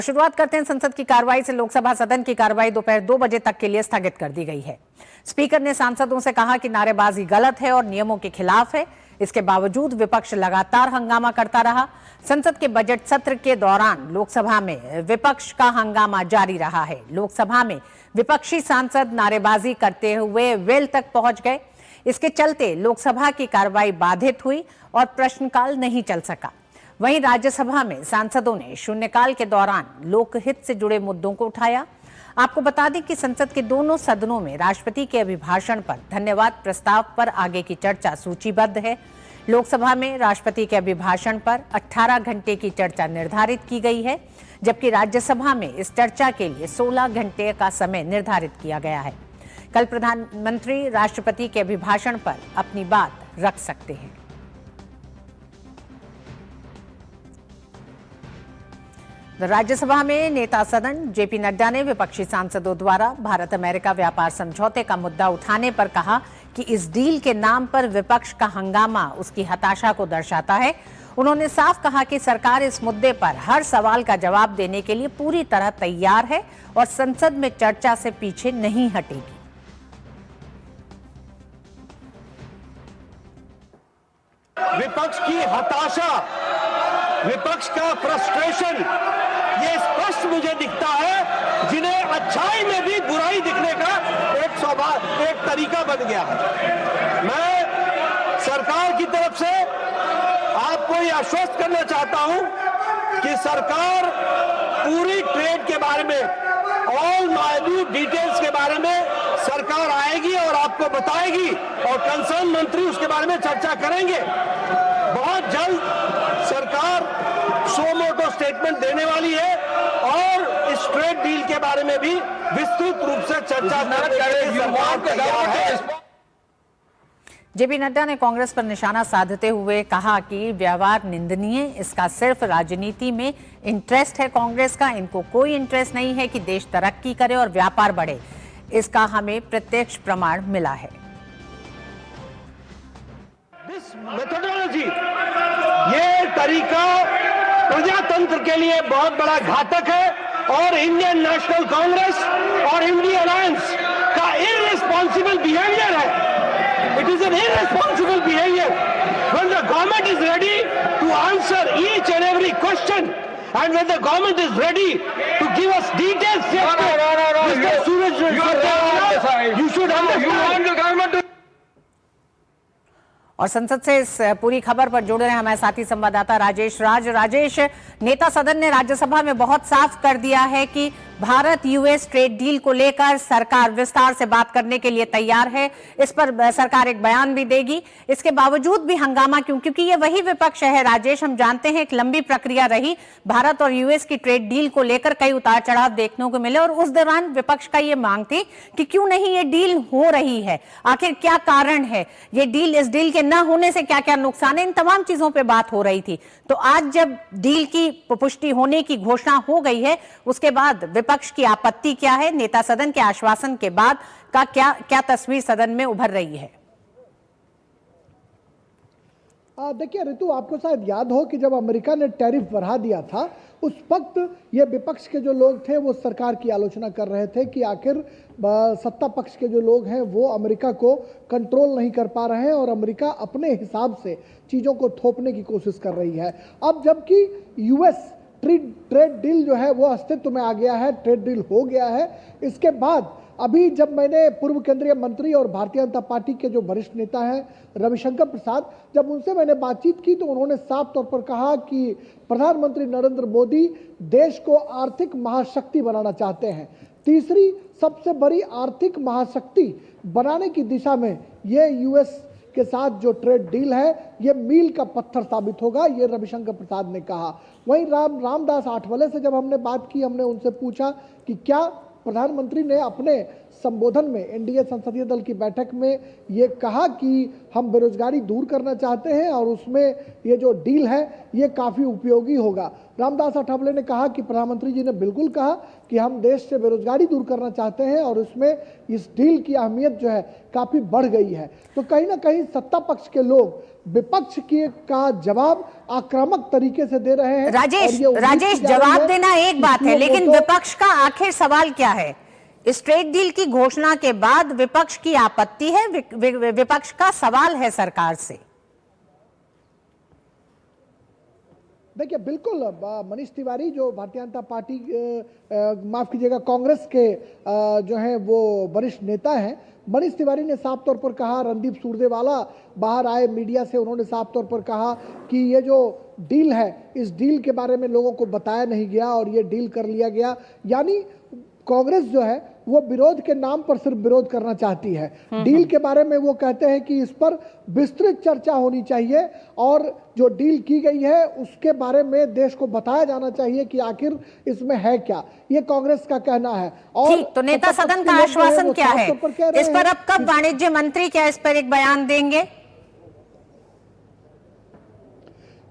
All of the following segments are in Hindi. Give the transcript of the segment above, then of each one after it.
शुरुआत करते हैं संसद की कार्रवाई से। लोकसभा सदन की कार्रवाई दोपहर 2 बजे तक के लिए स्थगित कर दी गई है। स्पीकर ने सांसदों से कहा कि नारेबाजी गलत है और नियमों के खिलाफ है। इसके बावजूद विपक्ष लगातार हंगामा करता रहा। संसद के बजट सत्र के दौरान लोकसभा में विपक्ष का हंगामा जारी रहा है। लोकसभा में विपक्षी सांसद नारेबाजी करते हुए वेल तक पहुंच गए। इसके चलते लोकसभा की कार्रवाई बाधित हुई और प्रश्नकाल नहीं चल सका। वहीं राज्यसभा में सांसदों ने शून्यकाल के दौरान लोकहित से जुड़े मुद्दों को उठाया। आपको बता दें कि संसद के दोनों सदनों में राष्ट्रपति के अभिभाषण पर धन्यवाद प्रस्ताव पर आगे की चर्चा सूचीबद्ध है। लोकसभा में राष्ट्रपति के अभिभाषण पर 18 घंटे की चर्चा निर्धारित की गई है, जबकि राज्यसभा में इस चर्चा के लिए 16 घंटे का समय निर्धारित किया गया है। कल प्रधानमंत्री राष्ट्रपति के अभिभाषण पर अपनी बात रख सकते हैं। राज्यसभा में नेता सदन जेपी नड्डा ने विपक्षी सांसदों द्वारा भारत अमेरिका व्यापार समझौते का मुद्दा उठाने पर कहा कि इस डील के नाम पर विपक्ष का हंगामा उसकी हताशा को दर्शाता है। उन्होंने साफ कहा कि सरकार इस मुद्दे पर हर सवाल का जवाब देने के लिए पूरी तरह तैयार है और संसद में चर्चा से पीछे नहीं हटेगी। विपक्ष की हताशा, विपक्ष का फ्रस्ट्रेशन, ये स्पष्ट मुझे दिखता है, जिन्हें अच्छाई में भी बुराई दिखने का एक तरीका बन गया है। मैं सरकार की तरफ से आपको यह आश्वस्त करना चाहता हूं कि सरकार पूरी ट्रेड के बारे में, ऑल माइन्यूट डिटेल्स के बारे में सरकार आएगी और आपको बताएगी और कंसर्न मंत्री उसके बारे में चर्चा करेंगे। बहुत जल्द सरकार सो मोटो स्टेटमेंट देने वाली है और इस ट्रेड डील के बारे में भी विस्तृत रूप से चर्चा करेगी। जेपी नड्डा ने कांग्रेस पर निशाना साधते हुए कहा कि व्यवहार निंदनीय, इसका सिर्फ राजनीति में इंटरेस्ट है कांग्रेस का। इनको कोई इंटरेस्ट नहीं है कि देश तरक्की करे और व्यापार बढ़े। इसका हमें प्रत्यक्ष प्रमाण मिला है। दिस मेथोडोलॉजी, ये तरीका प्रजातंत्र के लिए बहुत बड़ा घातक है और इंडियन नेशनल कांग्रेस और इंडिया अलायंस का इररिस्पॉन्सिबल बिहेवियर है। It is an irresponsible behavior when the government is ready to answer each and every question, and when the government is ready to give us details. Mr. Suraj, you should understand. You want the government to. और संसद से इस पूरी खबर पर जुड़ रहे हैं हमारे साथी संवाददाता राजेश। राजेश, नेता सदन ने राज्यसभा में बहुत साफ कर दिया है कि भारत यूएस ट्रेड डील को लेकर सरकार विस्तार से बात करने के लिए तैयार है। इस पर सरकार एक बयान भी देगी। इसके बावजूद भी हंगामा क्यों? क्योंकि ये वही विपक्ष है राजेश। हम जानते हैं एक लंबी प्रक्रिया रही, भारत और यूएस की ट्रेड डील को लेकर कई उतार चढ़ाव देखने को मिले और उस दौरान विपक्ष का ये मांग थी कि क्यों नहीं ये डील हो रही है, आखिर क्या कारण है ये डील, इस डील के न होने से क्या क्या नुकसान है, इन तमाम चीजों पर बात हो रही थी। तो आज जब डील की पुष्टि होने की घोषणा हो गई है, उसके बाद विपक्ष की आपत्ति क्या है? नेता सदन के आश्वासन के बाद का क्या तस्वीर सदन में उभर रही है? देखिए ऋतु, आपको शायद याद हो कि जब अमेरिका ने टैरिफ बढ़ा दिया था, उस वक्त ये विपक्ष के जो लोग थे वो सरकार की आलोचना कर रहे थे कि आखिर सत्ता पक्ष के जो लोग हैं वो अमेरिका को कंट्रोल नहीं कर पा रहे हैं और अमेरिका अपने हिसाब से चीज़ों को थोपने की कोशिश कर रही है। अब जबकि यूएस ट्रेड डील जो है वो अस्तित्व में आ गया है, ट्रेड डील हो गया है, इसके बाद अभी जब मैंने पूर्व केंद्रीय मंत्री और भारतीय जनता पार्टी के जो वरिष्ठ नेता हैं रविशंकर प्रसाद, जब उनसे मैंने बातचीत की तो उन्होंने साफ तौर पर कहा कि प्रधानमंत्री नरेंद्र मोदी देश को आर्थिक महाशक्ति बनाना चाहते हैं। तीसरी सबसे बड़ी आर्थिक महाशक्ति बनाने की दिशा में ये यूएस के साथ जो ट्रेड डील है ये मील का पत्थर साबित होगा, ये रविशंकर प्रसाद ने कहा। वहीं रामदास आठवले से जब हमने बात की, हमने उनसे पूछा कि क्या प्रधानमंत्री ने अपने संबोधन में एनडीए संसदीय दल की बैठक में ये कहा कि हम बेरोजगारी दूर करना चाहते हैं और उसमें ये जो डील है ये काफ़ी उपयोगी होगा। रामदास अठावले ने कहा कि प्रधानमंत्री जी ने बिल्कुल कहा कि हम देश से बेरोजगारी दूर करना चाहते हैं और उसमें इस डील की अहमियत जो है काफी बढ़ गई है। तो कहीं ना कहीं सत्ता पक्ष के लोग विपक्ष की का जवाब आक्रामक तरीके से दे रहे हैं। राजेश जवाब देना एक बात है, लेकिन विपक्ष का आखिर सवाल क्या है? इस ट्रेड डील की घोषणा के बाद विपक्ष की आपत्ति है, विपक्ष का सवाल है सरकार से। देखिए बिल्कुल मनीष तिवारी जो भारतीय जनता पार्टी माफ कीजिएगा कांग्रेस के जो है वो वरिष्ठ नेता हैं, मनीष तिवारी ने साफ तौर पर कहा, रणदीप सुरजेवाला बाहर आए मीडिया से, उन्होंने साफ तौर पर कहा कि ये जो डील है इस डील के बारे में लोगों को बताया नहीं गया और ये डील कर लिया गया। यानी कांग्रेस जो है वो विरोध के नाम पर सिर्फ विरोध करना चाहती है। डील के बारे में वो कहते हैं कि इस पर विस्तृत चर्चा होनी चाहिए और जो डील की गई है उसके बारे में देश को बताया जाना चाहिए कि आखिर इसमें है क्या, ये कांग्रेस का कहना है। और तो नेता सदन का आश्वासन क्या है इस पर? अब कब वाणिज्य मंत्री क्या इस पर एक बयान देंगे?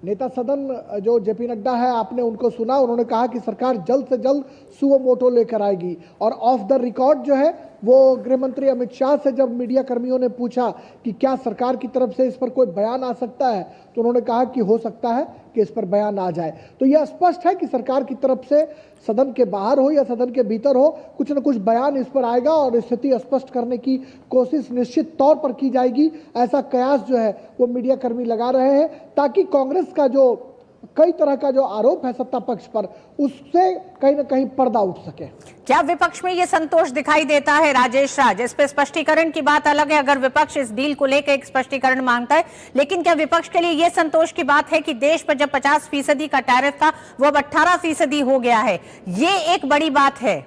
नेता सदन जो जेपी नड्डा है, आपने उनको सुना, उन्होंने कहा कि सरकार जल्द से जल्द सुओ मोटो लेकर आएगी। और ऑफ द रिकॉर्ड जो है वो गृह मंत्री अमित शाह से जब मीडिया कर्मियों ने पूछा कि क्या सरकार की तरफ से इस पर कोई बयान आ सकता है, तो उन्होंने कहा कि हो सकता है कि इस पर बयान आ जाए। तो यह स्पष्ट है कि सरकार की तरफ से सदन के बाहर हो या सदन के भीतर हो, कुछ न कुछ बयान इस पर आएगा और स्थिति स्पष्ट करने की कोशिश निश्चित तौर पर की जाएगी। ऐसा कयास जो है वो मीडिया कर्मी लगा रहे हैं ताकि कांग्रेस का जो कई तरह का जो आरोप है सत्ता पक्ष पर, उससे कहीं ना कहीं पर्दा उठ सके। क्या विपक्ष में ये संतोष दिखाई देता है राजेश राज? इस पे स्पष्टीकरण की बात अलग है, अगर विपक्ष इस डील को लेकर एक स्पष्टीकरण मांगता है, लेकिन क्या विपक्ष के लिए ये संतोष की बात है कि देश पर जब 50% का टैरिफ था वो अब 18% हो गया है? ये एक बड़ी बात है।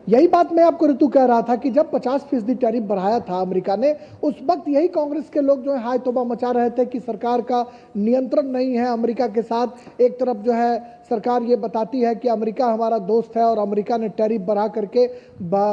यही बात मैं आपको ऋतु कह रहा था कि जब 50% टैरिफ बढ़ाया था अमेरिका ने, उस वक्त यही कांग्रेस के लोग जो है हाय तौबा मचा रहे थे कि सरकार का नियंत्रण नहीं है अमेरिका के साथ। एक तरफ जो है सरकार ये बताती है कि अमेरिका हमारा दोस्त है और अमेरिका ने टैरिफ बढ़ा करके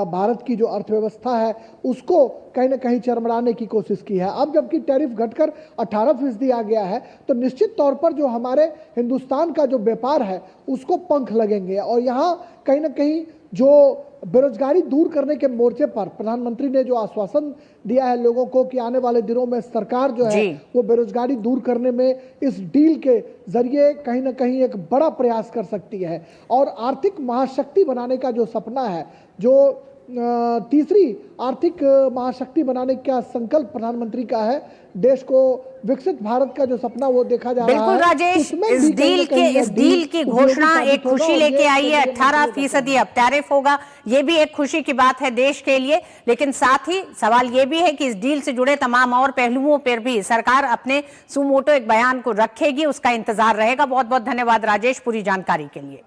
भारत की जो अर्थव्यवस्था है उसको कहीं ना कहीं चरमराने की कोशिश की है। अब जबकि टैरिफ घटकर 18% आ गया है तो निश्चित तौर पर जो हमारे हिंदुस्तान का जो व्यापार है उसको पंख लगेंगे। और यहाँ कहीं ना कहीं जो बेरोजगारी दूर करने के मोर्चे पर प्रधानमंत्री ने जो आश्वासन दिया है लोगों को कि आने वाले दिनों में सरकार जो है वो बेरोजगारी दूर करने में इस डील के जरिए कहीं ना कहीं एक बड़ा प्रयास कर सकती है और आर्थिक महाशक्ति बनाने का जो सपना है, जो तीसरी आर्थिक महाशक्ति बनाने का संकल्प प्रधानमंत्री का है, देश को विकसित भारत का जो सपना वो देखा जा रहा है। बिल्कुल राजेश, इस डील की घोषणा एक खुशी लेके आई है। 18% अब टैरिफ होगा, ये भी एक खुशी की बात है देश के लिए, लेकिन साथ ही सवाल ये भी है कि इस डील से जुड़े तमाम और पहलुओं पर भी सरकार अपने सुमोटो एक बयान को रखेगी, उसका इंतजार रहेगा। बहुत बहुत धन्यवाद राजेश पूरी जानकारी के लिए।